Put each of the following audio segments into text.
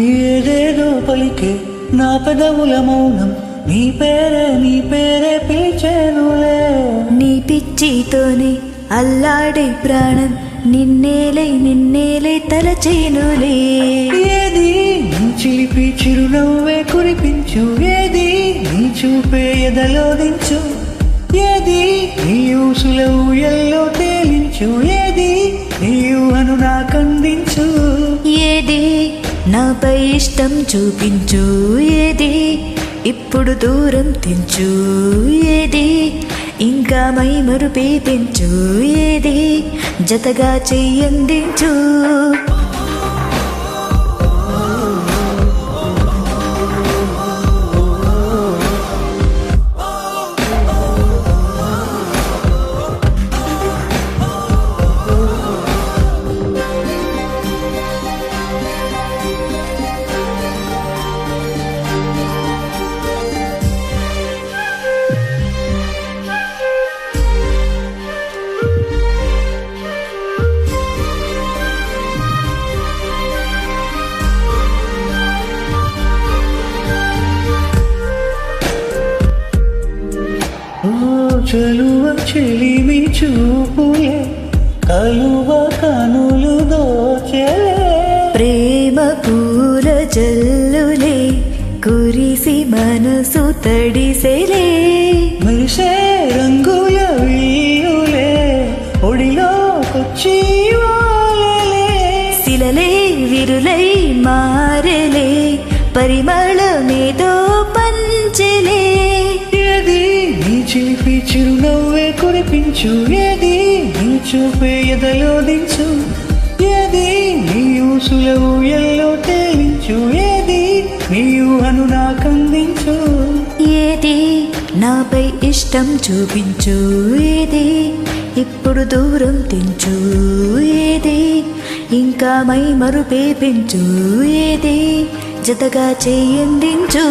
ఏదేదో పలికే నా పెదవుల మౌనం నీ పేరే పిలిచేనులే. నీ పిచ్చితోనే అల్లాడే ప్రాణం నిన్నేలే తలచేనులే. ఏది నీ చిలిపి చిరునవ్వే కురిపించు, ఏది నీ చూపే ఎదలో దించు, ఏది నీ ఊసుల ఊయల్లో తేలించు, ఏది నీ ఊహను నాకందించు. ఏది నాపై ఇష్టం చూపించు, ఏది ఇప్పుడు దూరం తెంచు, ఏది ఇంకా మై మరుపే పెంచు, ఏది జతగా చెయ్యందించు. చలువ చెలిమి చూపులే కలువ కనులు దోచెలే. ప్రేమ పూల జల్లులే కురిసి మనసు తడిసెలే. మెరిసే రంగుల వీయులే ఒడిలో కొచ్చి వాలలే. శిలలే విరులై మారలే పరిమళమేదో పంచలే. ఏది నీ చిలిపి చిరునవ్వే కురిపించు, ఏది నీ చూపే ఎదలో దించు, ఏది నీ ఊసుల ఊయల్లో తేలించు, ఏది నీ ఊహను నాకందించు. ఏది నాపై ఇష్టం చూపించు, ఏది ఇప్పుడు దూరం తెంచు, ఏది ఇంకా మై మరుపే పెంచు, ఏది జతగా చెయ్యందించు.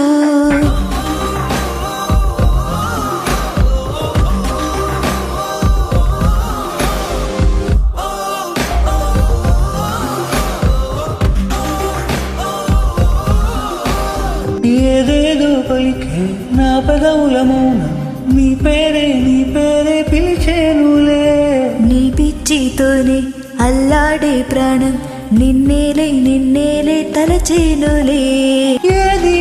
ఏదేదో పలికే నా పెదవుల మౌనం నీ పేరే పిలిచేనులే. నీ పిచ్చితోనే అల్లాడే ప్రాణం నిన్నేలే తలచేనులే. ఏది